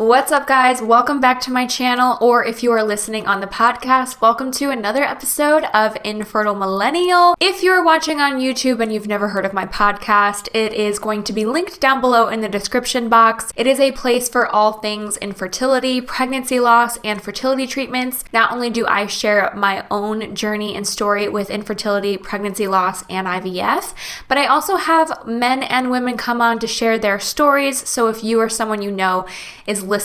What's up, guys? Welcome back to my channel, or if you are listening on the podcast, welcome to another episode of Infertile Millennial. If you're watching on YouTube and you've never heard of my podcast, it is going to be linked down below in the description box. It is a place for all things infertility, pregnancy loss, and fertility treatments. Not only do I share my own journey and story with infertility, pregnancy loss, and IVF, but I also have men and women come on to share their stories. So if you or someone you know is listening,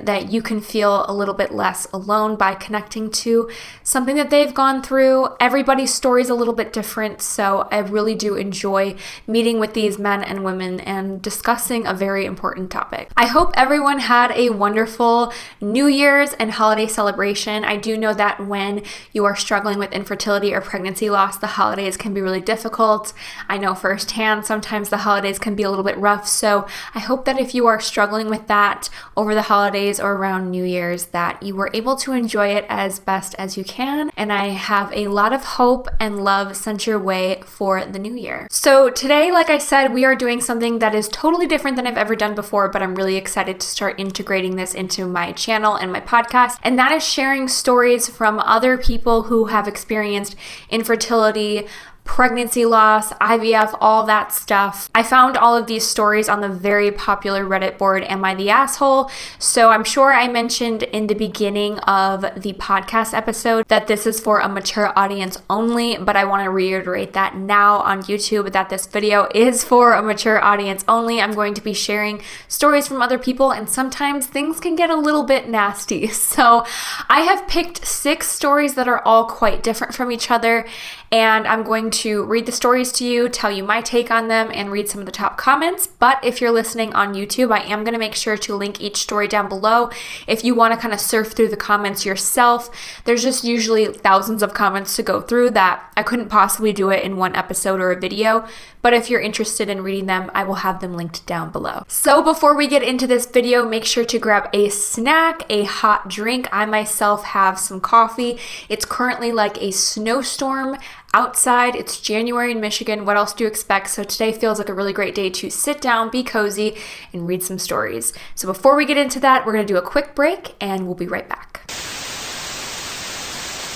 that you can feel a little bit less alone by connecting to something that they've gone through. Everybody's story is a little bit different, so I really do enjoy meeting with these men and women and discussing a very important topic. I hope everyone had a wonderful New Year's and holiday celebration. I do know that when you are struggling with infertility or pregnancy loss, the holidays can be really difficult. I know firsthand sometimes the holidays can be a little bit rough, so I hope that if you are struggling with that over the holidays or around New Year's, that you were able to enjoy it as best as you can. And I have a lot of hope and love sent your way for the new year. So today, like I said, we are doing something that is totally different than I've ever done before, but I'm really excited to start integrating this into my channel and my podcast. And that is sharing stories from other people who have experienced infertility, pregnancy loss, IVF, all that stuff. I found all of these stories on the very popular Reddit board, Am I the Asshole? So I'm sure I mentioned in the beginning of the podcast episode that this is for a mature audience only, but I want to reiterate that now on YouTube that this video is for a mature audience only. I'm going to be sharing stories from other people, and sometimes things can get a little bit nasty. So I have picked 6 stories that are all quite different from each other, and I'm going to read the stories to you, tell you my take on them, and read some of the top comments. But if you're listening on YouTube, I am going to make sure to link each story down below. If you want to kind of surf through the comments yourself, there's just usually thousands of comments to go through that I couldn't possibly do it in one episode or a video. But if you're interested in reading them, I will have them linked down below. So before we get into this video, make sure to grab a snack, a hot drink. I myself have some coffee. It's currently like a snowstorm outside. It's January in Michigan. What else do you expect? So today feels like a really great day to sit down, be cozy, and read some stories. So before we get into that, we're going to do a quick break and we'll be right back.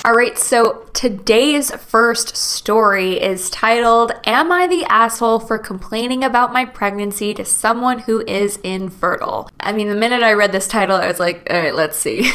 All right, so today's first story is titled, Am I the Asshole for Complaining About My Pregnancy to Someone Who Is Infertile? I mean, the minute I read this title, I was like, all right, let's see.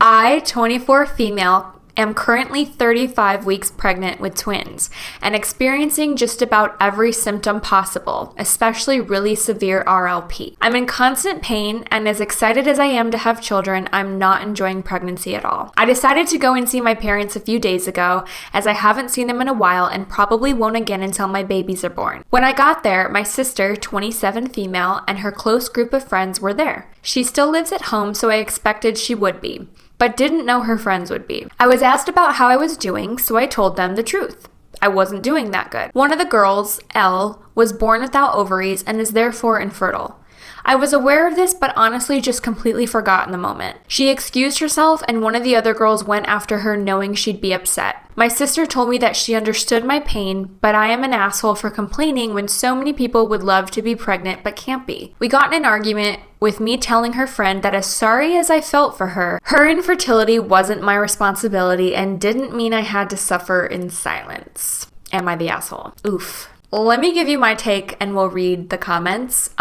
I, 24 female, am currently 35 weeks pregnant with twins and experiencing just about every symptom possible, especially really severe RLP. I'm in constant pain, and as excited as I am to have children, I'm not enjoying pregnancy at all. I decided to go and see my parents a few days ago, as I haven't seen them in a while and probably won't again until my babies are born. When I got there, my sister, 27 female, and her close group of friends were there. She still lives at home, so I expected she would be, but didn't know her friends would be. I was asked about how I was doing, so I told them the truth. I wasn't doing that good. One of the girls, Elle, was born without ovaries and is therefore infertile. I was aware of this, but honestly just completely forgot in the moment. She excused herself, and one of the other girls went after her knowing she'd be upset. My sister told me that she understood my pain, but I am an asshole for complaining when so many people would love to be pregnant but can't be. We got in an argument with me telling her friend that as sorry as I felt for her, her infertility wasn't my responsibility and didn't mean I had to suffer in silence. Am I the asshole? Oof. Let me give you my take and we'll read the comments.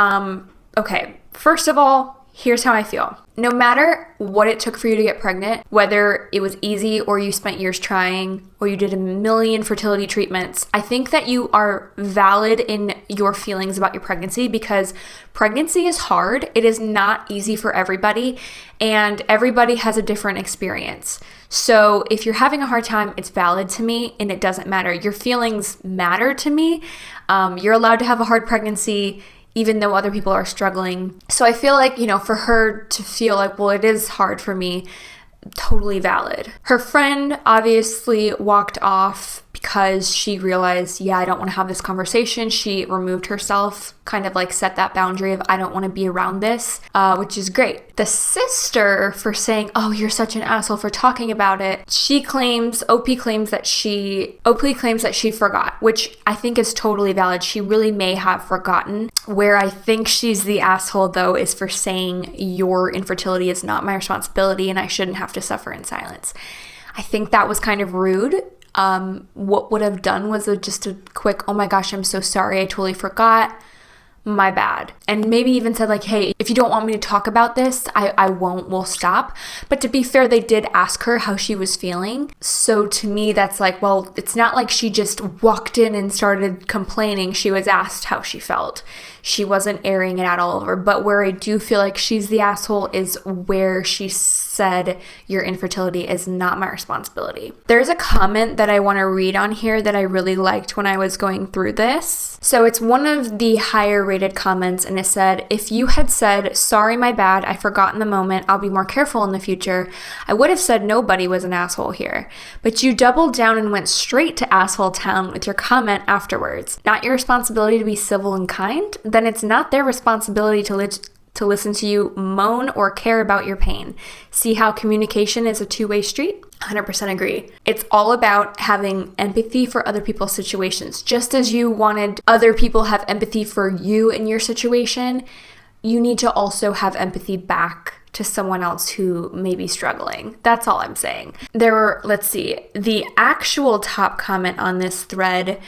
Okay, first of all, here's how I feel. No matter what it took for you to get pregnant, whether it was easy or you spent years trying or you did a million fertility treatments, I think that you are valid in your feelings about your pregnancy, because pregnancy is hard. It is not easy for everybody, and everybody has a different experience. So if you're having a hard time, it's valid to me and it doesn't matter. Your feelings matter to me. You're allowed to have a hard pregnancy even though other people are struggling. So I feel like, for her to feel like, well, it is hard for me, totally valid. Her friend obviously walked off because she realized, I don't want to have this conversation. She removed herself, kind of like set that boundary of, I don't want to be around this, which is great. The sister, for saying, oh, you're such an asshole for talking about it, OP claims that she forgot, which I think is totally valid. She really may have forgotten. Where I think she's the asshole, though, is for saying your infertility is not my responsibility and I shouldn't have to suffer in silence. I think that was kind of rude. What would have done was just a quick, oh my gosh, I'm so sorry, I totally forgot. My bad. And maybe even said like, hey, if you don't want me to talk about this, I won't, we'll stop. But to be fair, they did ask her how she was feeling. So to me, that's like, well, it's not like she just walked in and started complaining. She was asked how she felt. She wasn't airing it out all over. But where I do feel like she's the asshole is where she said your infertility is not my responsibility. There's a comment that I want to read on here that I really liked when I was going through this. So it's one of the higher rated comments, and it said, if you had said, sorry, my bad, I forgot in the moment, I'll be more careful in the future, I would have said nobody was an asshole here. But you doubled down and went straight to asshole town with your comment afterwards. Not your responsibility to be civil and kind? Then it's not their responsibility to listen to you moan or care about your pain. See how communication is a two-way street? 100% agree. It's all about having empathy for other people's situations. Just as you wanted other people have empathy for you in your situation, you need to also have empathy back to someone else who may be struggling. That's all I'm saying. Let's see, the actual top comment on this thread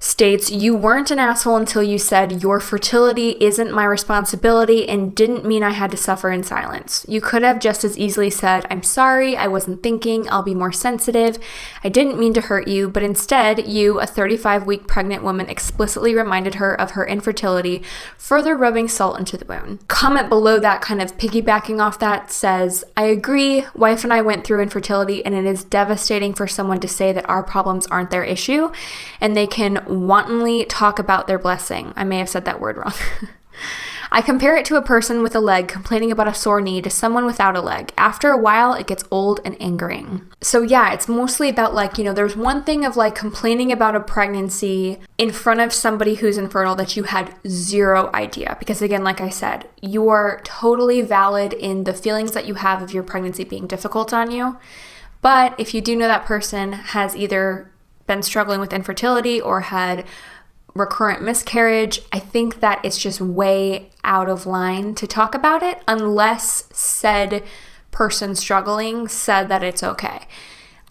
states, you weren't an asshole until you said your fertility isn't my responsibility and didn't mean I had to suffer in silence. You could have just as easily said, I'm sorry, I wasn't thinking, I'll be more sensitive. I didn't mean to hurt you, but instead you, a 35-week pregnant woman, explicitly reminded her of her infertility, further rubbing salt into the wound. Comment below that, kind of piggybacking off that, says, I agree, wife and I went through infertility and it is devastating for someone to say that our problems aren't their issue and they can wantonly talk about their blessing. I may have said that word wrong. I compare it to a person with a leg complaining about a sore knee to someone without a leg. After a while, it gets old and angering. So yeah, it's mostly about like, there's one thing of like complaining about a pregnancy in front of somebody who's infertile that you had zero idea. Because again, like I said, you are totally valid in the feelings that you have of your pregnancy being difficult on you. But if you do know that person has either been struggling with infertility or had recurrent miscarriage, I think that it's just way out of line to talk about it unless said person struggling said that it's okay.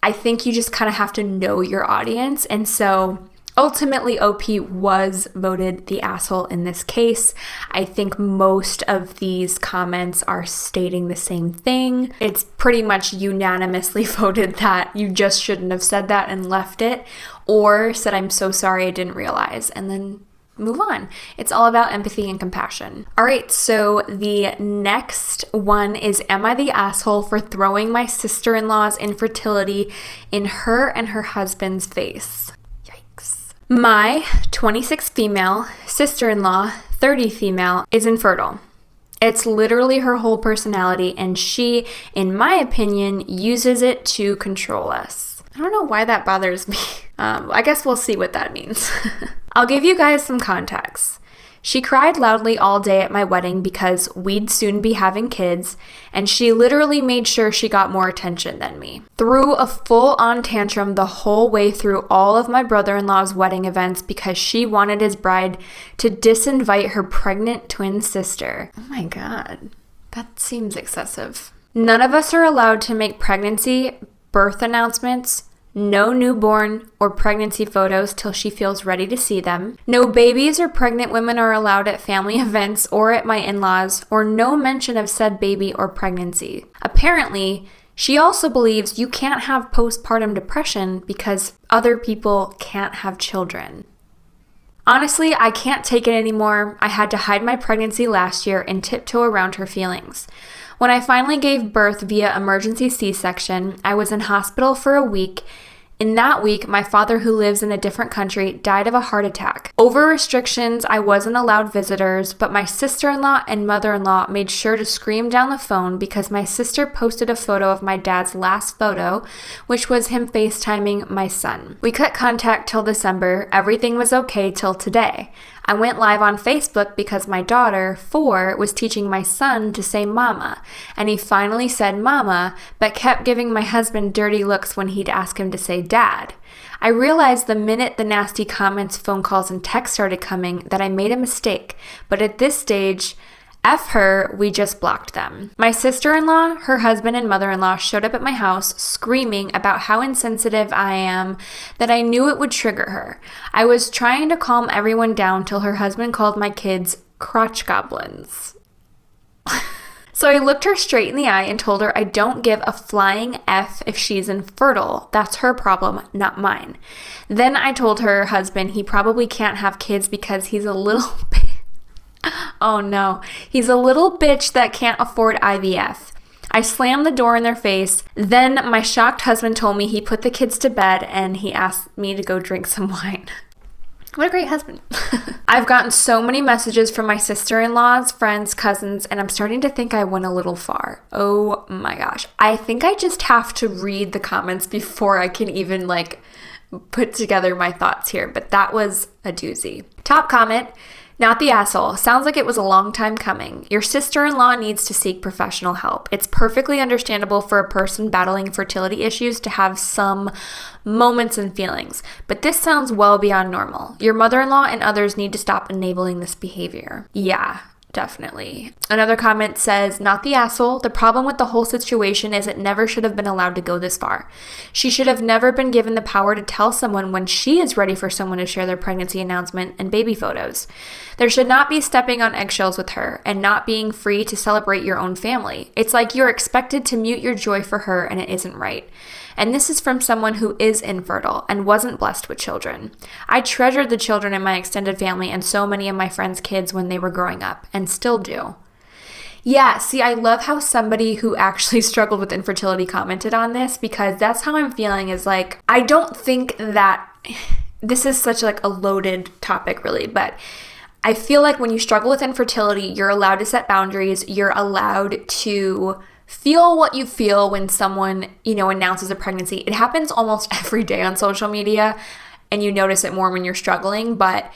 I think you just kind of have to know your audience. And so ultimately, OP was voted the asshole in this case. I think most of these comments are stating the same thing. It's pretty much unanimously voted that you just shouldn't have said that and left it, or said, I'm so sorry, I didn't realize, and then move on. It's all about empathy and compassion. All right, so the next one is, am I the asshole for throwing my sister-in-law's infertility in her and her husband's face? My 26 female sister-in-law, 30 female, is infertile. It's literally her whole personality, and she, in my opinion, uses it to control us. I don't know why that bothers me. I guess we'll see what that means. I'll give you guys some context. She cried loudly all day at my wedding because we'd soon be having kids, and she literally made sure she got more attention than me. Threw a full-on tantrum the whole way through all of my brother-in-law's wedding events because she wanted his bride to disinvite her pregnant twin sister. Oh my God, that seems excessive. None of us are allowed to make pregnancy, birth announcements, no newborn or pregnancy photos till she feels ready to see them. No babies or pregnant women are allowed at family events or at my in-laws, or no mention of said baby or pregnancy. Apparently, she also believes you can't have postpartum depression because other people can't have children. Honestly, I can't take it anymore. I had to hide my pregnancy last year and tiptoe around her feelings. When I finally gave birth via emergency C-section, I was in hospital for a week. In that week, my father, who lives in a different country, died of a heart attack. Over restrictions, I wasn't allowed visitors, but my sister-in-law and mother-in-law made sure to scream down the phone because my sister posted a photo of my dad's last photo, which was him FaceTiming my son. We cut contact till December. Everything was okay till today. I went live on Facebook because my daughter, 4, was teaching my son to say mama, and he finally said mama, but kept giving my husband dirty looks when he'd ask him to say dad. I realized the minute the nasty comments, phone calls, and texts started coming that I made a mistake, but at this stage, F her, we just blocked them. My sister-in-law, her husband, and mother-in-law showed up at my house screaming about how insensitive I am, that I knew it would trigger her. I was trying to calm everyone down till her husband called my kids crotch goblins. So I looked her straight in the eye and told her I don't give a flying F if she's infertile. That's her problem, not mine. Then I told her husband he probably can't have kids because he's a little bit... Oh no, he's a little bitch that can't afford IVF. I slammed the door in their face. Then my shocked husband told me he put the kids to bed and he asked me to go drink some wine. What a great husband. I've gotten so many messages from my sister-in-laws, friends, cousins, and I'm starting to think I went a little far. Oh my gosh. I think I just have to read the comments before I can even put together my thoughts here, but that was a doozy. Top comment. Not the asshole. Sounds like it was a long time coming. Your sister-in-law needs to seek professional help. It's perfectly understandable for a person battling fertility issues to have some moments and feelings, but this sounds well beyond normal. Your mother-in-law and others need to stop enabling this behavior. Yeah. Definitely. Another comment says, not the asshole. The problem with the whole situation is it never should have been allowed to go this far. She should have never been given the power to tell someone when she is ready for someone to share their pregnancy announcement and baby photos. There should not be stepping on eggshells with her and not being free to celebrate your own family. It's like you're expected to mute your joy for her and it isn't right. And this is from someone who is infertile and wasn't blessed with children. I treasured the children in my extended family and so many of my friends' kids when they were growing up, and still do. Yeah, see, I love how somebody who actually struggled with infertility commented on this, because that's how I'm feeling is I don't think that this is such a loaded topic really, but I feel like when you struggle with infertility, you're allowed to set boundaries, you're allowed to feel what you feel when someone, announces a pregnancy. It happens almost every day on social media, and you notice it more when you're struggling, but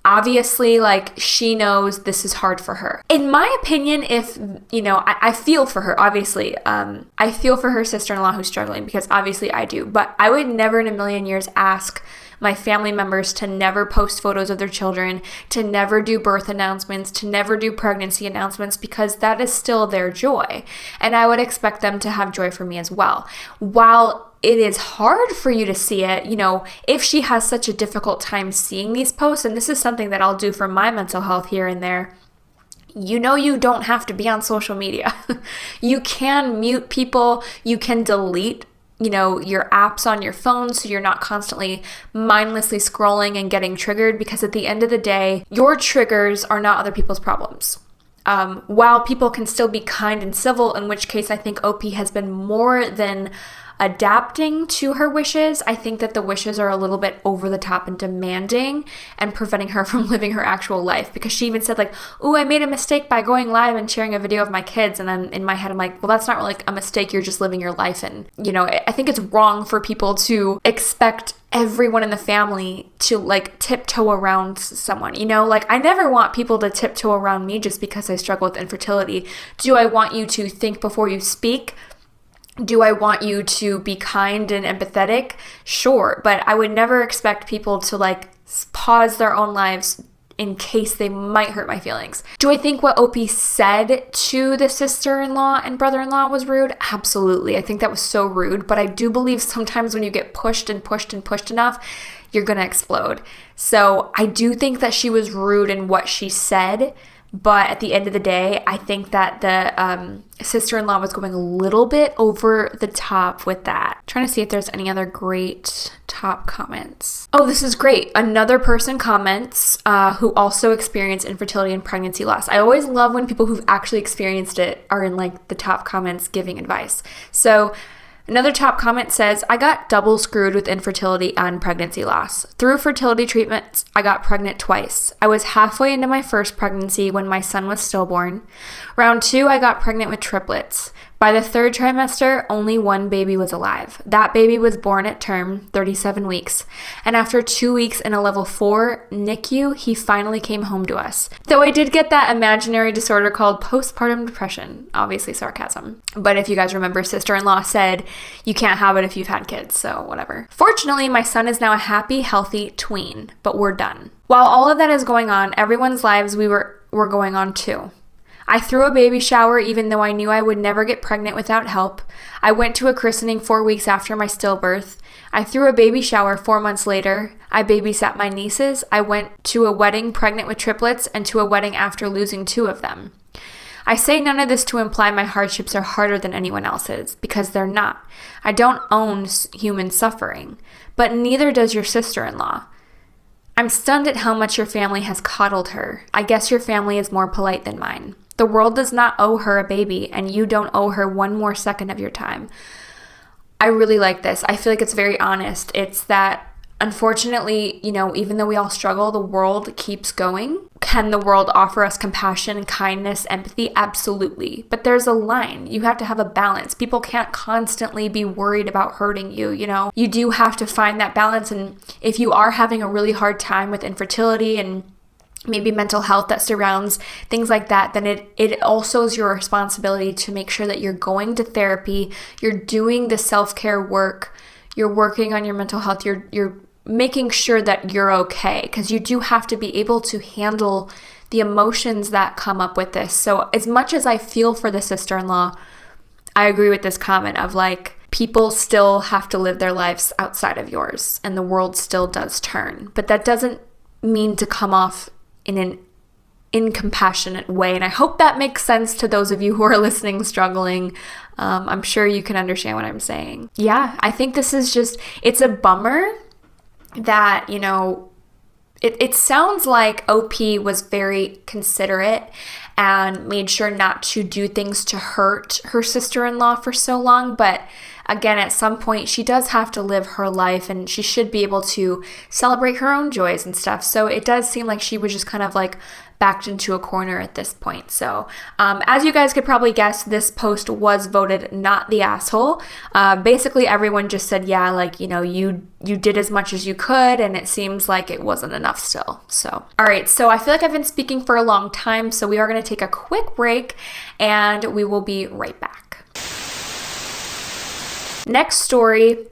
obviously, she knows this is hard for her. In my opinion, if, I feel for her, obviously. I feel for her sister-in-law who's struggling, because obviously I do, but I would never in a million years ask my family members to never post photos of their children, to never do birth announcements, to never do pregnancy announcements, because that is still their joy. And I would expect them to have joy for me as well. While it is hard for you to see it, if she has such a difficult time seeing these posts, and this is something that I'll do for my mental health here and there, you don't have to be on social media. You can mute people, you can delete your apps on your phone so you're not constantly mindlessly scrolling and getting triggered, because at the end of the day, your triggers are not other people's problems. While people can still be kind and civil, in which case I think OP has been more than adapting to her wishes. I think that the wishes are a little bit over the top and demanding and preventing her from living her actual life, because she even said ooh, I made a mistake by going live and sharing a video of my kids. And then in my head, I'm well, that's not really a mistake. You're just living your life. And, I think it's wrong for people to expect everyone in the family to tiptoe around someone, I never want people to tiptoe around me just because I struggle with infertility. Do I want you to think before you speak? Do I want you to be kind and empathetic? Sure, but I would never expect people to pause their own lives in case they might hurt my feelings. Do I think what OP said to the sister-in-law and brother-in-law was rude? Absolutely. I think that was so rude, but I do believe sometimes when you get pushed and pushed and pushed enough, you're gonna explode. So I do think that she was rude in what she said, but at the end of the day, I think that the sister-in-law was going a little bit over the top with that. Trying to see if there's any other great top comments. Oh, this is great. Another person comments who also experienced infertility and pregnancy loss. I always love when people who've actually experienced it are in the top comments giving advice. So another top comment says, I got double screwed with infertility and pregnancy loss. Through fertility treatments, I got pregnant twice. I was halfway into my first pregnancy when my son was stillborn. Round 2, I got pregnant with triplets. By the 3rd trimester, only one baby was alive. That baby was born at term, 37 weeks. And after 2 weeks in a level 4 NICU, he finally came home to us. Though I did get that imaginary disorder called postpartum depression. Obviously sarcasm. But if you guys remember, sister-in-law said you can't have it if you've had kids, so whatever. Fortunately, my son is now a happy, healthy tween, but we're done. While all of that is going on, everyone's lives were going on too. I threw a baby shower even though I knew I would never get pregnant without help. I went to a christening 4 weeks after my stillbirth. I threw a baby shower 4 months later. I babysat my nieces. I went to a wedding pregnant with triplets and to a wedding after losing 2 of them. I say none of this to imply my hardships are harder than anyone else's, because they're not. I don't own human suffering, but neither does your sister-in-law. I'm stunned at how much your family has coddled her. I guess your family is more polite than mine. The world does not owe her a baby, and you don't owe her one more second of your time. I really like this. I feel like it's very honest. It's that, unfortunately, even though we all struggle, the world keeps going. Can the world offer us compassion, kindness, empathy? Absolutely. But there's a line. You have to have a balance. People can't constantly be worried about hurting you, You do have to find that balance. And if you are having a really hard time with infertility and maybe mental health that surrounds things like that, then it also is your responsibility to make sure that you're going to therapy, you're doing the self-care work, you're working on your mental health, you're making sure that you're okay, because you do have to be able to handle the emotions that come up with this. So as much as I feel for the sister-in-law, I agree with this comment of people still have to live their lives outside of yours, and the world still does turn. But that doesn't mean to come off in an incompassionate way. And I hope that makes sense to those of you who are listening, struggling. I'm sure you can understand what I'm saying. Yeah, I think this is it's a bummer that, it sounds like OP was very considerate and made sure not to do things to hurt her sister-in-law for so long. But again, at some point, she does have to live her life, and she should be able to celebrate her own joys and stuff. So it does seem like she was just kind of backed into a corner at this point. So as you guys could probably guess, this post was voted not the asshole. Basically, everyone just said, yeah, you did as much as you could, and it seems like it wasn't enough still. So, all right. So I feel like I've been speaking for a long time. So we are going to take a quick break, and we will be right back. Next story.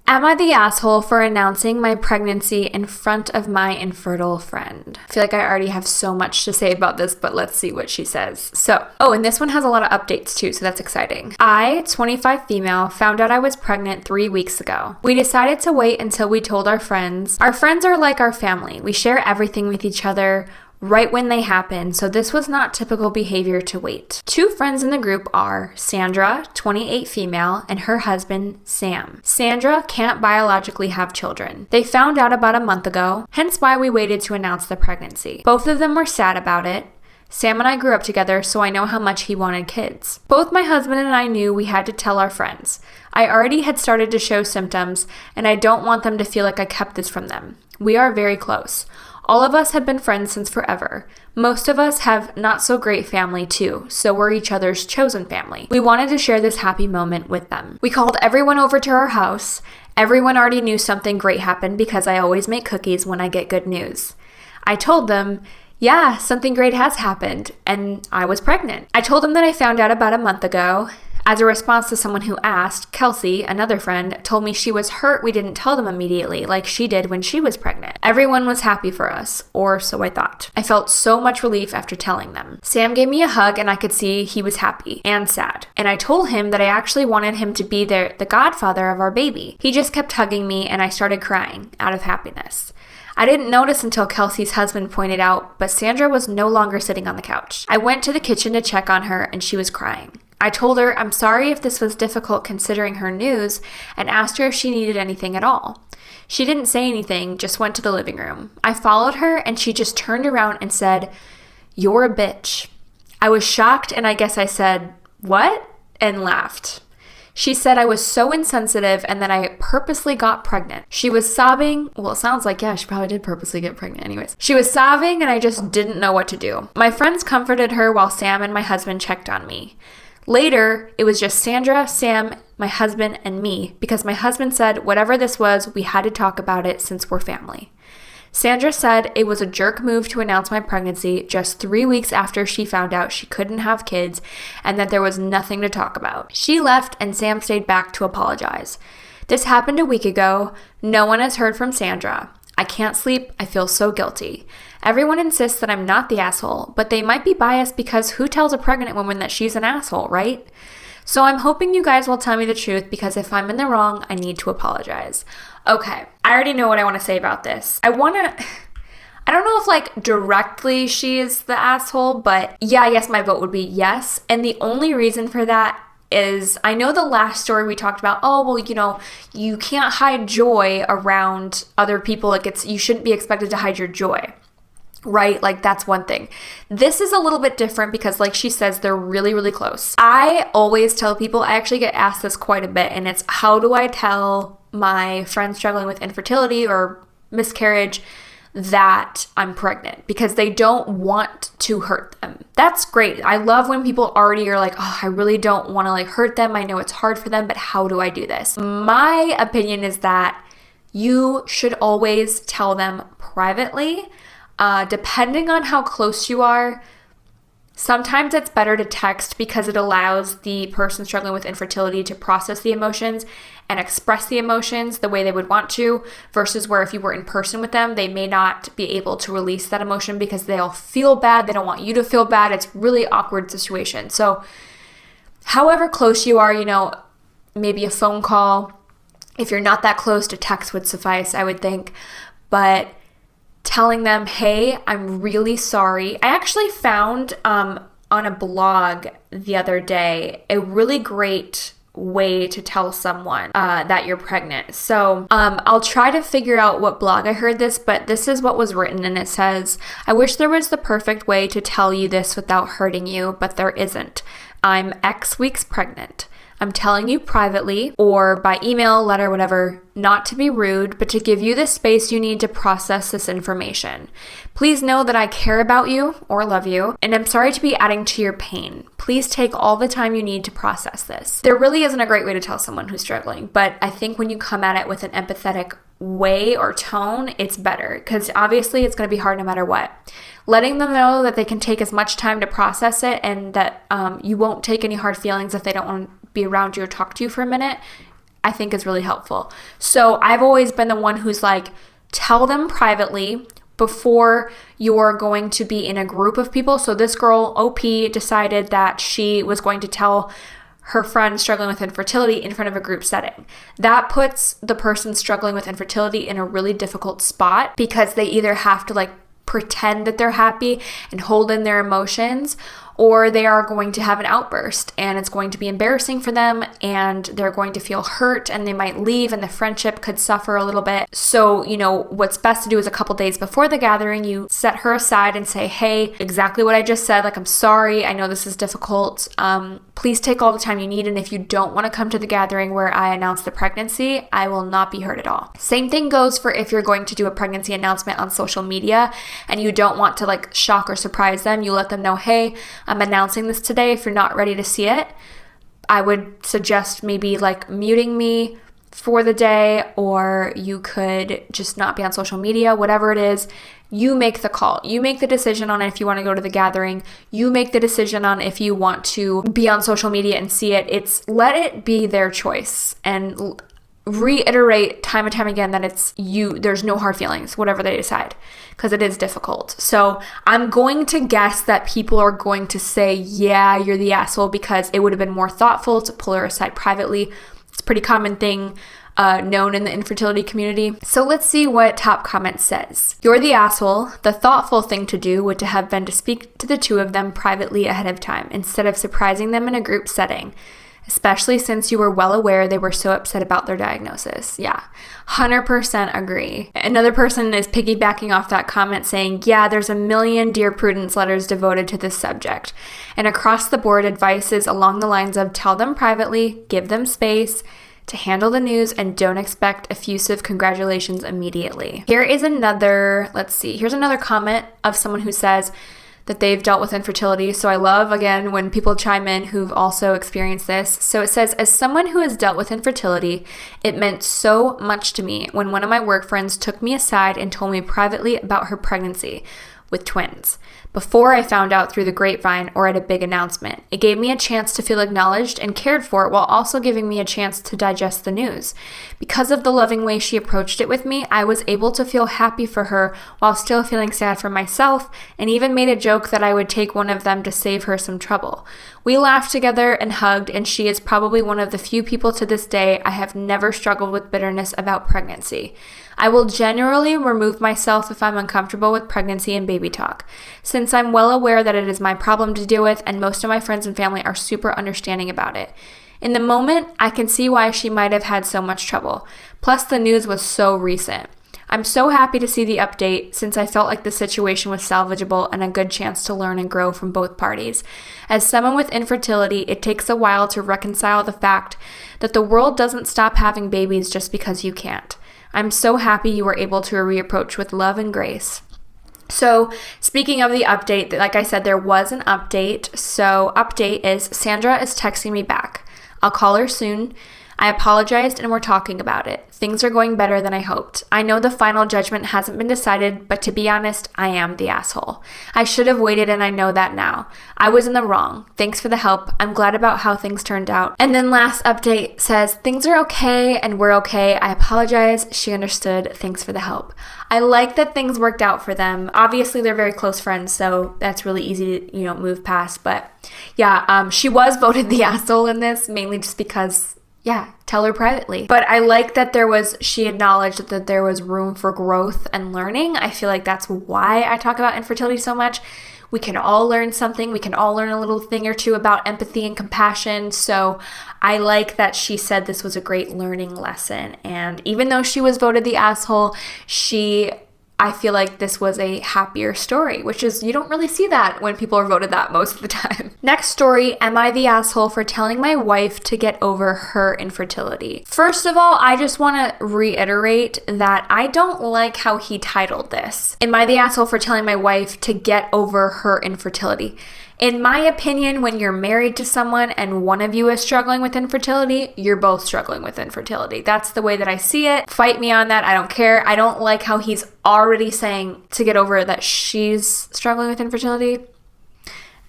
Am I the asshole for announcing my pregnancy in front of my infertile friend? I feel like I already have so much to say about this, but let's see what she says. So, and this one has a lot of updates too, so that's exciting. I, 25 female, found out I was pregnant 3 weeks ago. We decided to wait until we told our friends. Our friends are like our family. We share everything with each other right when they happen, so this was not typical behavior to wait. 2 friends in the group are Sandra, 28 female, and her husband, Sam. Sandra can't biologically have children. They found out about a month ago, hence why we waited to announce the pregnancy. Both of them were sad about it. Sam and I grew up together, so I know how much he wanted kids. Both my husband and I knew we had to tell our friends. I already had started to show symptoms, and I don't want them to feel like I kept this from them. We are very close. All of us have been friends since forever. Most of us have not so great family too, so we're each other's chosen family. We wanted to share this happy moment with them. We called everyone over to our house. Everyone already knew something great happened because I always make cookies when I get good news. I told them, yeah, something great has happened, and I was pregnant. I told them that I found out about a month ago. As a response to someone who asked, Kelsey, another friend, told me she was hurt we didn't tell them immediately, like she did when she was pregnant. Everyone was happy for us, or so I thought. I felt so much relief after telling them. Sam gave me a hug, and I could see he was happy and sad. And I told him that I actually wanted him to be the godfather of our baby. He just kept hugging me, and I started crying out of happiness. I didn't notice until Kelsey's husband pointed out, but Sandra was no longer sitting on the couch. I went to the kitchen to check on her, and she was crying. I told her I'm sorry if this was difficult considering her news, and asked her if she needed anything at all. She didn't say anything, just went to the living room. I followed her, and she just turned around and said, "You're a bitch." I was shocked, and I guess I said, "What?" and laughed. She said I was so insensitive and that I purposely got pregnant. She was sobbing. Well, it sounds like, yeah, she probably did purposely get pregnant anyways. She was sobbing and I just didn't know what to do. My friends comforted her while Sam and my husband checked on me. Later, it was just Sandra, Sam, my husband, and me because my husband said whatever this was, we had to talk about it since we're family. Sandra said it was a jerk move to announce my pregnancy just 3 weeks after she found out she couldn't have kids and that there was nothing to talk about. She left and Sam stayed back to apologize. This happened a week ago. No one has heard from Sandra. I can't sleep. I feel so guilty. Everyone insists that I'm not the asshole, but they might be biased because who tells a pregnant woman that she's an asshole, right? So I'm hoping you guys will tell me the truth because if I'm in the wrong, I need to apologize. Okay, I already know what I want to say about this. I don't know if like directly she is the asshole, but yeah, I guess my vote would be yes. And the only reason for that is I know the last story we talked about, oh, well, you know, you can't hide joy around other people. Like you shouldn't be expected to hide your joy, right? Like that's one thing. This is a little bit different because like she says, they're really, really close. I always tell people, I actually get asked this quite a bit, and it's how do I tell my friends struggling with infertility or miscarriage that I'm pregnant, because they don't want to hurt them. That's great. I love when people already are like, oh, I really don't want to like hurt them. I know it's hard for them, but how do I do this? My opinion is that you should always tell them privately, depending on how close you are. Sometimes it's better to text because it allows the person struggling with infertility to process the emotions and express the emotions the way they would want to, versus where if you were in person with them, they may not be able to release that emotion because they'll feel bad. They don't want you to feel bad. It's really awkward situation. So however close you are, you know, maybe a phone call. If you're not that close, to text would suffice, I would think. But telling them, hey, I'm really sorry. I actually found on a blog the other day a really great way to tell someone that you're pregnant. So I'll try to figure out what blog I heard this, but this is what was written, and it says, I wish there was the perfect way to tell you this without hurting you, but there isn't. I'm X weeks pregnant. I'm telling you privately or by email, letter, whatever, not to be rude, but to give you the space you need to process this information. Please know that I care about you or love you, and I'm sorry to be adding to your pain. Please take all the time you need to process this. There really isn't a great way to tell someone who's struggling, but I think when you come at it with an empathetic way or tone, it's better, because obviously it's going to be hard no matter what. Letting them know that they can take as much time to process it and that you won't take any hard feelings if they don't want to be around you or talk to you for a minute, I think is really helpful. So I've always been the one who's like, tell them privately before you're going to be in a group of people. So this girl, OP, decided that she was going to tell her friend struggling with infertility in front of a group setting. That puts the person struggling with infertility in a really difficult spot because they either have to like pretend that they're happy and hold in their emotions, or they are going to have an outburst and it's going to be embarrassing for them and they're going to feel hurt and they might leave and the friendship could suffer a little bit. So, you know, what's best to do is a couple days before the gathering, you set her aside and say, hey, exactly what I just said. Like, I'm sorry. I know this is difficult. Please take all the time you need. And if you don't want to come to the gathering where I announce the pregnancy, I will not be hurt at all. Same thing goes for if you're going to do a pregnancy announcement on social media and you don't want to like shock or surprise them. You let them know, hey, I'm announcing this today. If you're not ready to see it, I would suggest maybe like muting me for the day, or you could just not be on social media, whatever it is. You make the call. You make the decision on if you want to go to the gathering. You make the decision on if you want to be on social media and see it. Let it be their choice, and reiterate time and time again that it's you, there's no hard feelings, whatever they decide, because it is difficult. So I'm going to guess that people are going to say, yeah, you're the asshole, because it would have been more thoughtful to pull her aside privately. It's a pretty common thing known in the infertility community. So let's see what top comment says. You're the asshole. The thoughtful thing to do would have been to speak to the two of them privately ahead of time instead of surprising them in a group setting, especially since you were well aware they were so upset about their diagnosis. Yeah, 100% agree. Another person is piggybacking off that comment saying, yeah, there's a million Dear Prudence letters devoted to this subject. And across the board, advice is along the lines of tell them privately, give them space to handle the news, and don't expect effusive congratulations immediately. Here's another comment of someone who says, that they've dealt with infertility. So I love, again, when people chime in who've also experienced this. So it says, as someone who has dealt with infertility, it meant so much to me when one of my work friends took me aside and told me privately about her pregnancy with twins. Before I found out through the grapevine or at a big announcement, it gave me a chance to feel acknowledged and cared for while also giving me a chance to digest the news. Because of the loving way she approached it with me, I was able to feel happy for her while still feeling sad for myself, and even made a joke that I would take one of them to save her some trouble. We laughed together and hugged, and she is probably one of the few people to this day I have never struggled with bitterness about pregnancy. I will generally remove myself if I'm uncomfortable with pregnancy and baby talk, since I'm well aware that it is my problem to deal with, and most of my friends and family are super understanding about it. In the moment, I can see why she might have had so much trouble. Plus, the news was so recent. I'm so happy to see the update, since I felt like the situation was salvageable and a good chance to learn and grow from both parties. As someone with infertility, it takes a while to reconcile the fact that the world doesn't stop having babies just because you can't. I'm so happy you were able to reapproach with love and grace. So speaking of the update, like I said, there was an update. So update is Sandra is texting me back. I'll call her soon. I apologized and we're talking about it. Things are going better than I hoped. I know the final judgment hasn't been decided, but to be honest, I am the asshole. I should have waited and I know that now. I was in the wrong. Thanks for the help. I'm glad about how things turned out. And then last update says, things are okay and we're okay. I apologize. She understood. Thanks for the help. I like that things worked out for them. Obviously, they're very close friends, so that's really easy to, move past. But yeah, she was voted the asshole in this, mainly just because tell her privately. But I like that she acknowledged that there was room for growth and learning. I feel like that's why I talk about infertility so much. We can all learn something. We can all learn a little thing or two about empathy and compassion. So I like that she said this was a great learning lesson. And even though she was voted the asshole, I feel like this was a happier story, which is, you don't really see that when people are voted that most of the time. Next story, am I the asshole for telling my wife to get over her infertility? First of all, I just want to reiterate that I don't like how he titled this. Am I the asshole for telling my wife to get over her infertility? In my opinion, when you're married to someone and one of you is struggling with infertility, you're both struggling with infertility. That's the way that I see it. Fight me on that. I don't care. I don't like how he's already saying to get over that she's struggling with infertility.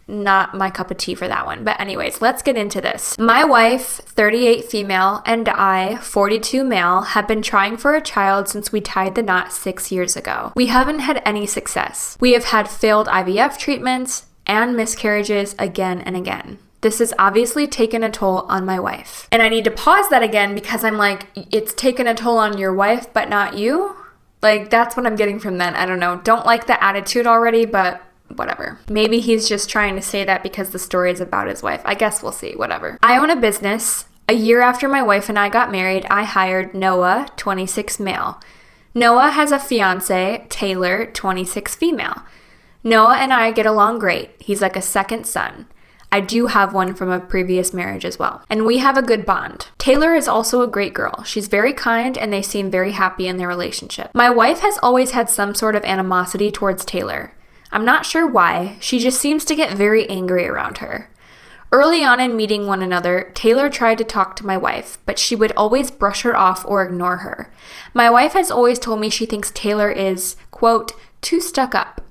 Not my cup of tea for that one. But anyways, let's get into this. My wife, 38 female, and I, 42 male, have been trying for a child since we tied the knot 6 years ago. We haven't had any success. We have had failed IVF treatments and miscarriages again and again. This has obviously taken a toll on my wife. And I need to pause that again because I'm like, it's taken a toll on your wife, but not you? Like, that's what I'm getting from that. I don't know. Don't like the attitude already, but whatever. Maybe he's just trying to say that because the story is about his wife. I guess we'll see. Whatever. I own a business. A year after my wife and I got married, I hired Noah, 26 male. Noah has a fiance, Taylor, 26 female. Noah and I get along great. He's like a second son. I do have one from a previous marriage as well. And we have a good bond. Taylor is also a great girl. She's very kind and they seem very happy in their relationship. My wife has always had some sort of animosity towards Taylor. I'm not sure why. She just seems to get very angry around her. Early on in meeting one another, Taylor tried to talk to my wife, but she would always brush her off or ignore her. My wife has always told me she thinks Taylor is, quote, too stuck up.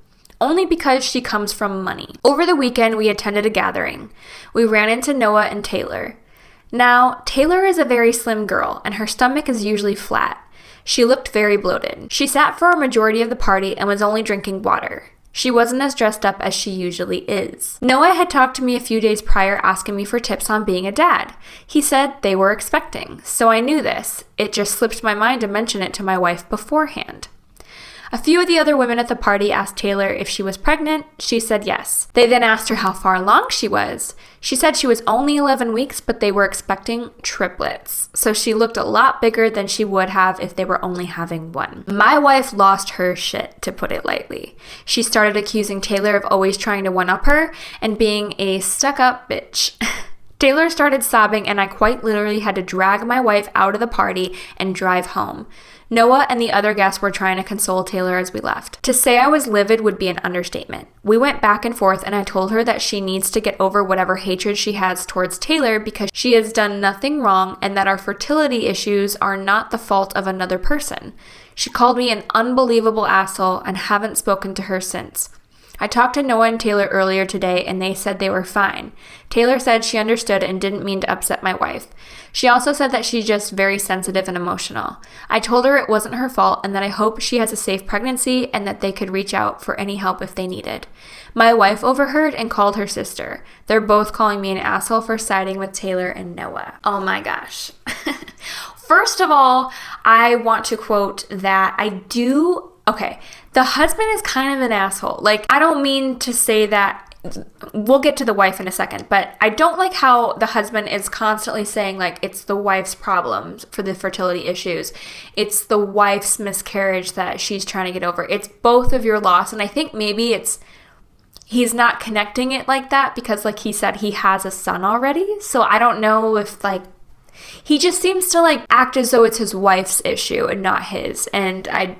Only because she comes from money. Over the weekend, we attended a gathering. We ran into Noah and Taylor. Now, Taylor is a very slim girl, and her stomach is usually flat. She looked very bloated. She sat for a majority of the party and was only drinking water. She wasn't as dressed up as she usually is. Noah had talked to me a few days prior asking me for tips on being a dad. He said they were expecting, so I knew this. It just slipped my mind to mention it to my wife beforehand. A few of the other women at the party asked Taylor if she was pregnant. She said yes. They then asked her how far along she was. She said she was only 11 weeks, but they were expecting triplets. So she looked a lot bigger than she would have if they were only having one. My wife lost her shit, to put it lightly. She started accusing Taylor of always trying to one-up her and being a stuck-up bitch. Taylor started sobbing and I quite literally had to drag my wife out of the party and drive home. Noah and the other guests were trying to console Taylor as we left. To say I was livid would be an understatement. We went back and forth and I told her that she needs to get over whatever hatred she has towards Taylor because she has done nothing wrong and that our fertility issues are not the fault of another person. She called me an unbelievable asshole and haven't spoken to her since. I talked to Noah and Taylor earlier today and they said they were fine. Taylor said she understood and didn't mean to upset my wife. She also said that she's just very sensitive and emotional. I told her it wasn't her fault and that I hope she has a safe pregnancy and that they could reach out for any help if they needed. My wife overheard and called her sister. They're both calling me an asshole for siding with Taylor and Noah. Oh my gosh. First of all, I want to quote that okay, the husband is kind of an asshole. Like, I don't mean to say that, we'll get to the wife in a second, but I don't like how the husband is constantly saying, like, it's the wife's problems for the fertility issues. It's the wife's miscarriage that she's trying to get over. It's both of your loss. And I think maybe he's not connecting it like that because, like he said, he has a son already. So I don't know if, like, he just seems to like act as though it's his wife's issue and not his. And I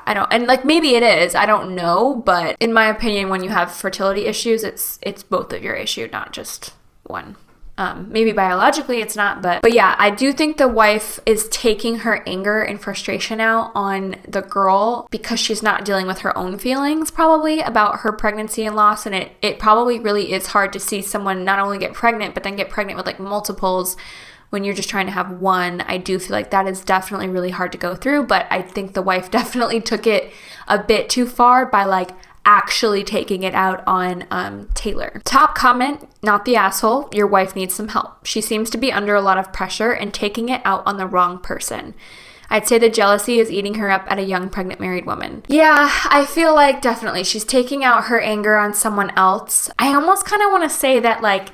don't, and like maybe it is, I don't know, but in my opinion, when you have fertility issues, it's both of your issue, not just one. Maybe biologically it's not, but yeah, I do think the wife is taking her anger and frustration out on the girl because she's not dealing with her own feelings probably about her pregnancy and loss. And it probably really is hard to see someone not only get pregnant, but then get pregnant with like multiples when you're just trying to have one. I do feel like that is definitely really hard to go through, but I think the wife definitely took it a bit too far by like actually taking it out on Taylor. Top comment, not the asshole, your wife needs some help. She seems to be under a lot of pressure and taking it out on the wrong person. I'd say the jealousy is eating her up at a young pregnant married woman. Yeah, I feel like definitely she's taking out her anger on someone else. I almost kind of want to say that like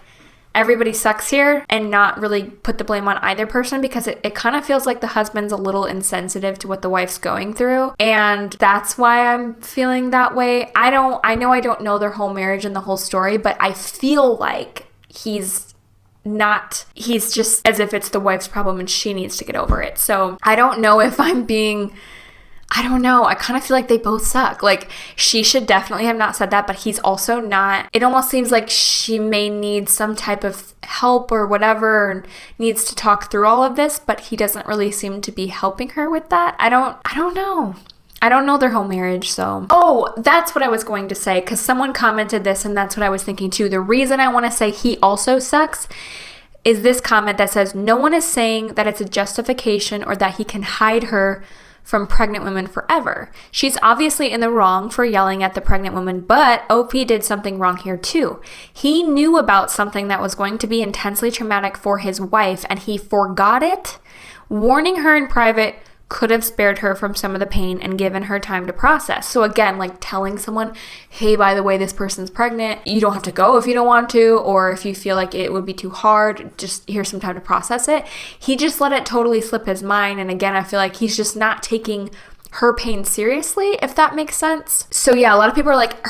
everybody sucks here and not really put the blame on either person because it kind of feels like the husband's a little insensitive to what the wife's going through. And that's why I'm feeling that way. I know I don't know their whole marriage and the whole story, but I feel like he's just as if it's the wife's problem and she needs to get over it. So I don't know if I don't know. I kind of feel like they both suck. Like, she should definitely have not said that, but he's also not. It almost seems like she may need some type of help or whatever, and needs to talk through all of this, but he doesn't really seem to be helping her with that. I don't know. I don't know their whole marriage, so. Oh, that's what I was going to say, because someone commented this, and that's what I was thinking too. The reason I want to say he also sucks is this comment that says, no one is saying that it's a justification or that he can hide her from pregnant women forever. She's obviously in the wrong for yelling at the pregnant woman, but OP did something wrong here too. He knew about something that was going to be intensely traumatic for his wife and he forgot it. Warning her in private could have spared her from some of the pain and given her time to process. So again, like telling someone, hey, by the way, this person's pregnant. You don't have to go if you don't want to, or if you feel like it would be too hard, just here's some time to process it. He just let it totally slip his mind. And again, I feel like he's just not taking her pain seriously, if that makes sense. So yeah, a lot of people are like,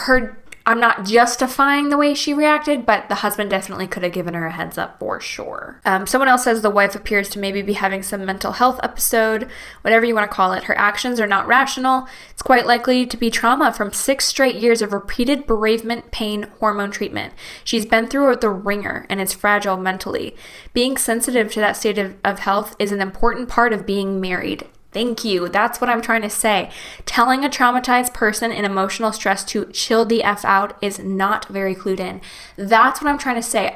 I'm not justifying the way she reacted, but the husband definitely could have given her a heads up for sure. Someone else says the wife appears to maybe be having some mental health episode, whatever you want to call it. Her actions are not rational. It's quite likely to be trauma from 6 straight years of repeated bereavement, pain, hormone treatment. She's been through the ringer and is fragile mentally. Being sensitive to that state of health is an important part of being married. Thank you. That's what I'm trying to say. Telling a traumatized person in emotional stress to chill the F out is not very clued in. That's what I'm trying to say.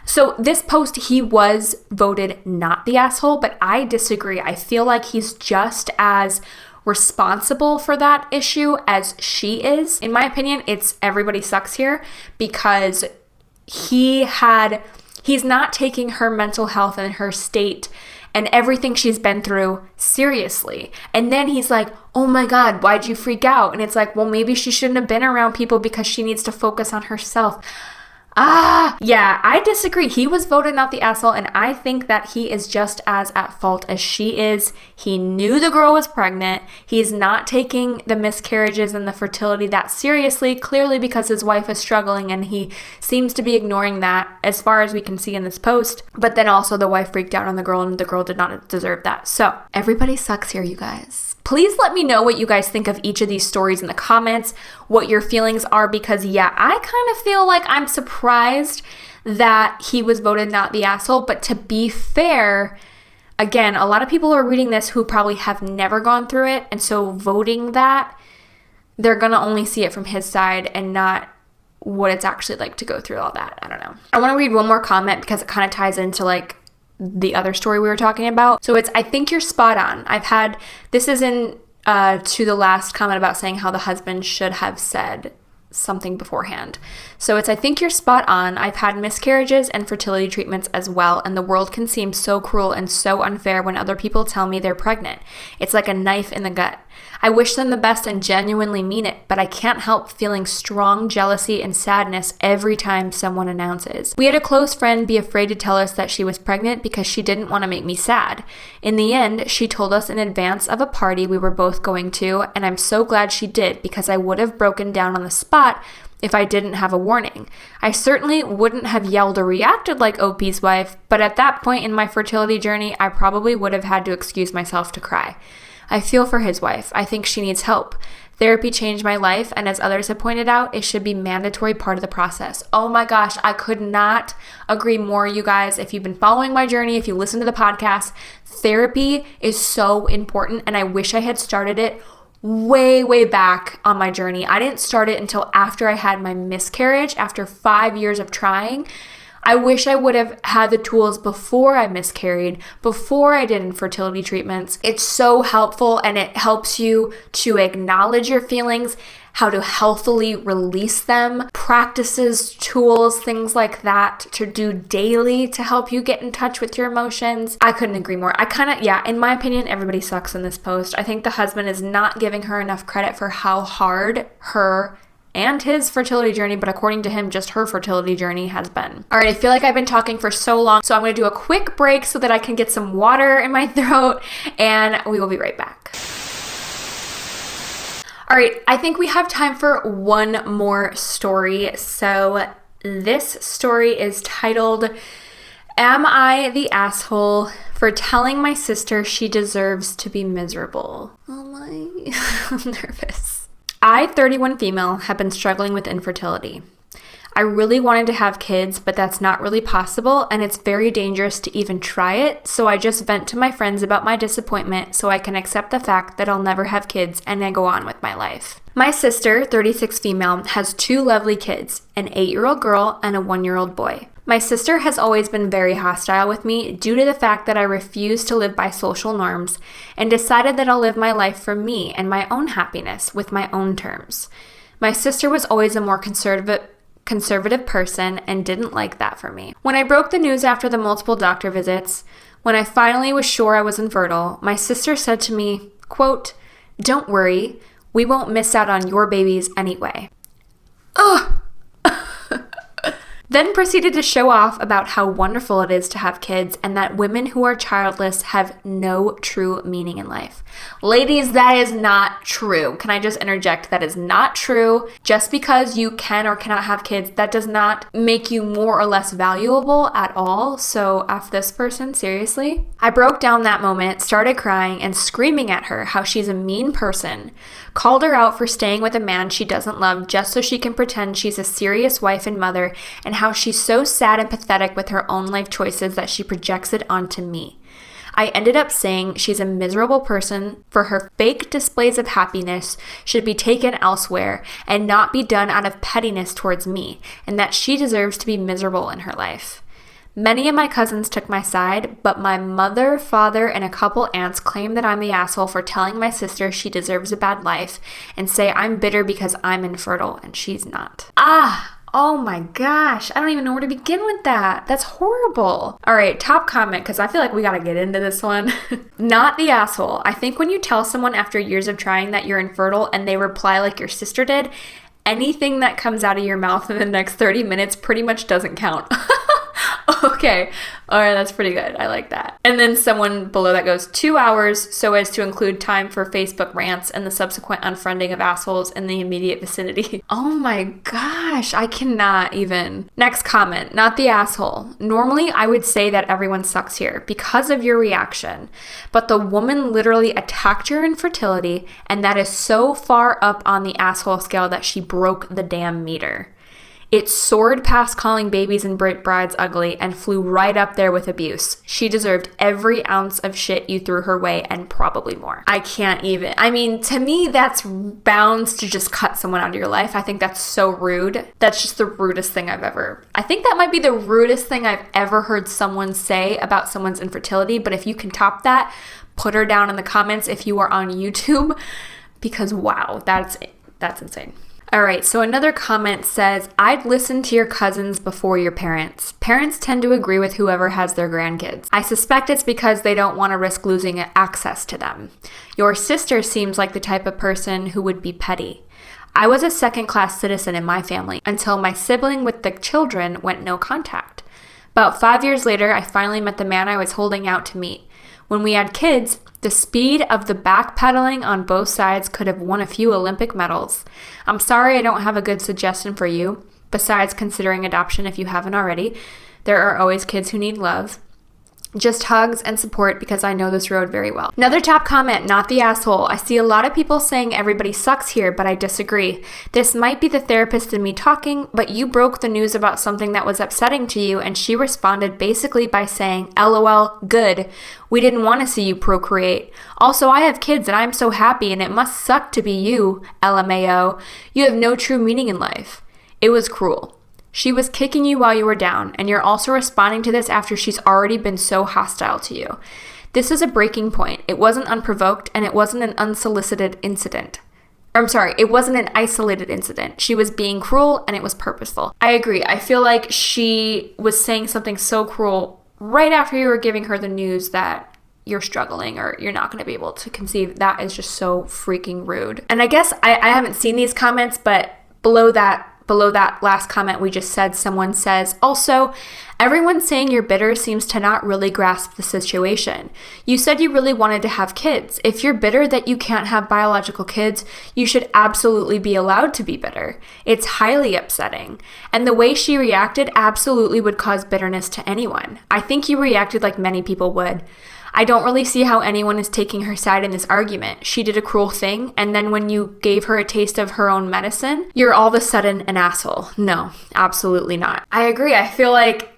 So this post, he was voted not the asshole, but I disagree. I feel like he's just as responsible for that issue as she is. In my opinion, it's everybody sucks here because he's not taking her mental health and her state and everything she's been through seriously. And then he's like, oh my God, why'd you freak out? And it's like, well, maybe she shouldn't have been around people because she needs to focus on herself. Yeah, I disagree. He was voted not the asshole, and I think that he is just as at fault as she is. He knew the girl was pregnant. He's not taking the miscarriages and the fertility that seriously, clearly because his wife is struggling, and he seems to be ignoring that as far as we can see in this post. But then also the wife freaked out on the girl, and the girl did not deserve that. So everybody sucks here, you guys. Please let me know what you guys think of each of these stories in the comments, what your feelings are, because yeah, I kind of feel like I'm surprised that he was voted not the asshole. But to be fair, again, a lot of people are reading this who probably have never gone through it, and so voting that, they're gonna only see it from his side and not what it's actually like to go through all that. I don't know. I want to read one more comment because it kind of ties into like the other story we were talking about. So it's, I think you're spot on. This is in to the last comment about saying how the husband should have said something beforehand. So it's, I think you're spot on. I've had miscarriages and fertility treatments as well, and the world can seem so cruel and so unfair when other people tell me they're pregnant. It's like a knife in the gut. I wish them the best and genuinely mean it, but I can't help feeling strong jealousy and sadness every time someone announces. We had a close friend be afraid to tell us that she was pregnant because she didn't want to make me sad. In the end, she told us in advance of a party we were both going to, and I'm so glad she did because I would have broken down on the spot if I didn't have a warning. I certainly wouldn't have yelled or reacted like OP's wife, but at that point in my fertility journey, I probably would have had to excuse myself to cry. I feel for his wife. I think she needs help. Therapy changed my life, and as others have pointed out, it should be a mandatory part of the process. Oh my gosh, I could not agree more, you guys. If you've been following my journey, if you listen to the podcast, therapy is so important, and I wish I had started it way back on my journey. I didn't start it until after I had my miscarriage, after 5 years of trying. I wish I would have had the tools before I miscarried, before I did infertility treatments. It's so helpful, and it helps you to acknowledge your feelings, how to healthily release them, practices, tools, things like that to do daily to help you get in touch with your emotions. I couldn't agree more. In my opinion, everybody sucks in this post. I think the husband is not giving her enough credit for how hard her and his fertility journey, but according to him, just her fertility journey has been. All right, I feel like I've been talking for so long, so I'm going to do a quick break so that I can get some water in my throat, and we will be right back. All right, I think we have time for one more story. So this story is titled, Am I the Asshole for Telling My Sister She Deserves to Be Miserable? Oh my, I'm nervous. I, 31 female, have been struggling with infertility. I really wanted to have kids, but that's not really possible, and it's very dangerous to even try it, so I just vent to my friends about my disappointment so I can accept the fact that I'll never have kids and then go on with my life. My sister, 36 female, has 2 lovely kids, an 8-year-old girl and a 1-year-old boy. My sister has always been very hostile with me due to the fact that I refuse to live by social norms and decided that I'll live my life for me and my own happiness with my own terms. My sister was always a more conservative person and didn't like that for me. When I broke the news after the multiple doctor visits, when I finally was sure I was infertile, my sister said to me, quote, "Don't worry, we won't miss out on your babies anyway." Ugh! Then proceeded to show off about how wonderful it is to have kids and that women who are childless have no true meaning in life. Ladies, that is not true. Can I just interject? That is not true. Just because you can or cannot have kids, that does not make you more or less valuable at all. So F this person, seriously. I broke down that moment, started crying and screaming at her how she's a mean person, called her out for staying with a man she doesn't love just so she can pretend she's a serious wife and mother, and how she's so sad and pathetic with her own life choices that she projects it onto me. I ended up saying she's a miserable person, for her fake displays of happiness should be taken elsewhere and not be done out of pettiness towards me, and that she deserves to be miserable in her life. Many of my cousins took my side, but my mother, father, and a couple aunts claim that I'm the asshole for telling my sister she deserves a bad life and say I'm bitter because I'm infertile and she's not. Oh my gosh, I don't even know where to begin with that. That's horrible. All right, top comment, because I feel like we gotta get into this one. Not the asshole. I think when you tell someone after years of trying that you're infertile and they reply like your sister did, anything that comes out of your mouth in the next 30 minutes pretty much doesn't count. Okay. All right, that's pretty good. I like that. And then someone below that goes 2 hours so as to include time for Facebook rants and the subsequent unfriending of assholes in the immediate vicinity. Oh my gosh, I cannot even. Next comment, not the asshole. Normally, I would say that everyone sucks here because of your reaction, but the woman literally attacked your infertility, and that is so far up on the asshole scale that she broke the damn meter. It soared past calling babies and brides ugly and flew right up there with abuse. She deserved every ounce of shit you threw her way and probably more. I can't even. I mean, to me, that's bounds to just cut someone out of your life. I think that's so rude. That's just the rudest thing I've ever. I think that might be the rudest thing I've ever heard someone say about someone's infertility. But if you can top that, put her down in the comments if you are on YouTube, because wow, that's insane. All right, so another comment says, I'd listen to your cousins before your parents. Parents tend to agree with whoever has their grandkids. I suspect it's because they don't want to risk losing access to them. Your sister seems like the type of person who would be petty. I was a second-class citizen in my family until my sibling with the children went no contact. About 5 years later, I finally met the man I was holding out to meet. When we had kids, the speed of the backpedaling on both sides could have won a few Olympic medals. I'm sorry I don't have a good suggestion for you, besides considering adoption if you haven't already. There are always kids who need love. Just hugs and support because I know this road very well. Another top comment, not the asshole. I see a lot of people saying everybody sucks here, but I disagree. This might be the therapist in me talking, but you broke the news about something that was upsetting to you, and she responded basically by saying, LOL, good. We didn't want to see you procreate. Also, I have kids and I'm so happy, and it must suck to be you, LMAO. You have no true meaning in life. It was cruel. She was kicking you while you were down, and you're also responding to this after she's already been so hostile to you. This is a breaking point. It wasn't unprovoked, and it wasn't an unsolicited incident. It wasn't an isolated incident. She was being cruel, and it was purposeful. I agree. I feel like she was saying something so cruel right after you were giving her the news that you're struggling or you're not going to be able to conceive. That is just so freaking rude. And I guess I haven't seen these comments, but below that last comment we just said, someone says, also, everyone saying you're bitter seems to not really grasp the situation. You said you really wanted to have kids. If you're bitter that you can't have biological kids, you should absolutely be allowed to be bitter. It's highly upsetting. And the way she reacted absolutely would cause bitterness to anyone. I think you reacted like many people would. I don't really see how anyone is taking her side in this argument. She did a cruel thing, and then when you gave her a taste of her own medicine, you're all of a sudden an asshole. No, absolutely not. I agree. I feel like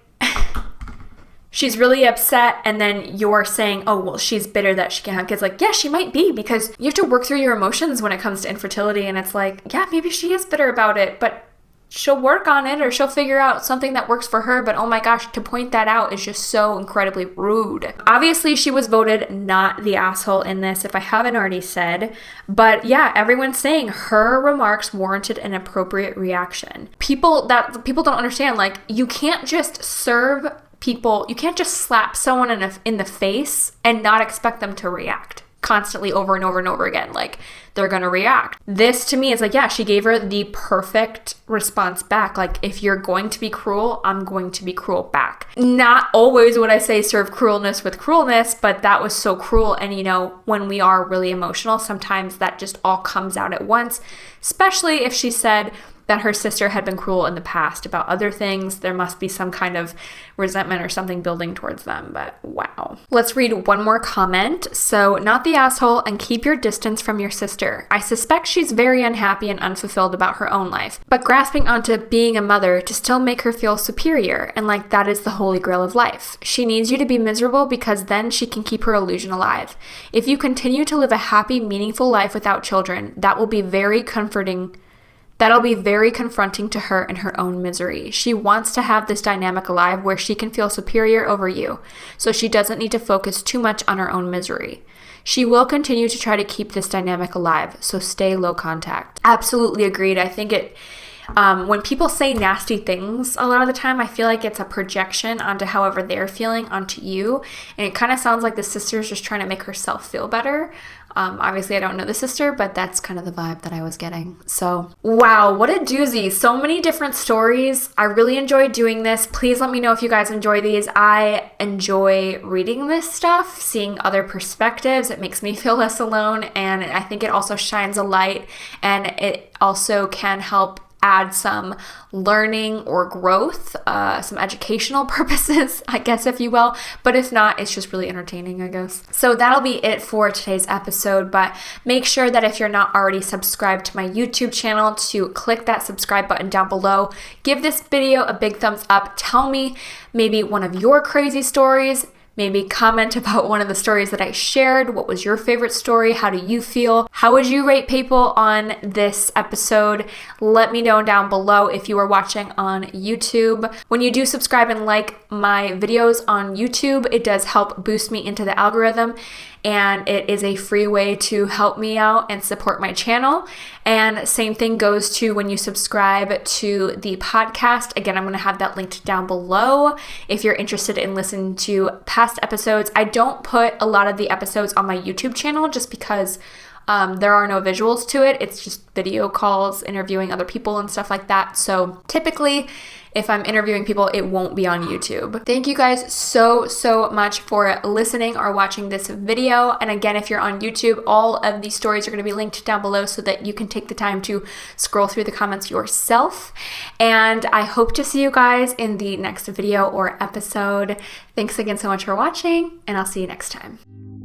she's really upset, and then you're saying, oh, well, she's bitter that she can't have kids. Like, yeah, she might be, because you have to work through your emotions when it comes to infertility, and it's like, yeah, maybe she is bitter about it, but she'll work on it, or she'll figure out something that works for her. But oh my gosh, to point that out is just so incredibly rude. Obviously, she was voted not the asshole in this, if I haven't already said. But yeah, everyone's saying her remarks warranted an appropriate reaction. People don't understand, like, you can't just serve people, you can't just slap someone in the face and not expect them to react constantly over and over and over again. Like, they're gonna react. This to me is like, yeah, she gave her the perfect response back. Like, if you're going to be cruel, I'm going to be cruel back. Not always would I say serve cruelness with cruelness, but that was so cruel. And you know, when we are really emotional, sometimes that just all comes out at once, especially if she said that her sister had been cruel in the past about other things. There must be some kind of resentment or something building towards them, but wow. Let's read one more comment. So, not the asshole, and keep your distance from your sister. I suspect she's very unhappy and unfulfilled about her own life, but grasping onto being a mother to still make her feel superior, and like that is the holy grail of life. She needs you to be miserable because then she can keep her illusion alive. If you continue to live a happy, meaningful life without children, that will be very comforting. That'll be very confronting to her and her own misery. She wants to have this dynamic alive where she can feel superior over you, so she doesn't need to focus too much on her own misery. She will continue to try to keep this dynamic alive, so stay low contact. Absolutely agreed. I think when people say nasty things, a lot of the time, I feel like it's a projection onto however they're feeling onto you, and it kind of sounds like the sister's just trying to make herself feel better. Obviously, I don't know the sister, but that's kind of the vibe that I was getting. So, wow, what a doozy. So many different stories. I really enjoyed doing this. Please let me know if you guys enjoy these. I enjoy reading this stuff, seeing other perspectives. It makes me feel less alone, and I think it also shines a light, and it also can help add some learning or growth, some educational purposes, I guess, if you will. But if not, it's just really entertaining, I guess. So that'll be it for today's episode. But make sure that if you're not already subscribed to my YouTube channel, to click that subscribe button down below. Give this video a big thumbs up. Tell me maybe one of your crazy stories. Maybe comment about one of the stories that I shared. What was your favorite story? How do you feel? How would you rate people on this episode? Let me know down below if you are watching on YouTube. When you do subscribe and like my videos on YouTube, it does help boost me into the algorithm, and it is a free way to help me out and support my channel. And same thing goes to when you subscribe to the podcast. Again, I'm going to have that linked down below if you're interested in listening to past episodes. I don't put a lot of the episodes on my YouTube channel just because there are no visuals to it. It's just video calls, interviewing other people and stuff like that. So typically, if I'm interviewing people, it won't be on YouTube. Thank you guys so much for listening or watching this video. And again, if you're on YouTube, all of these stories are going to be linked down below so that you can take the time to scroll through the comments yourself. And I hope to see you guys in the next video or episode. Thanks again so much for watching, and I'll see you next time.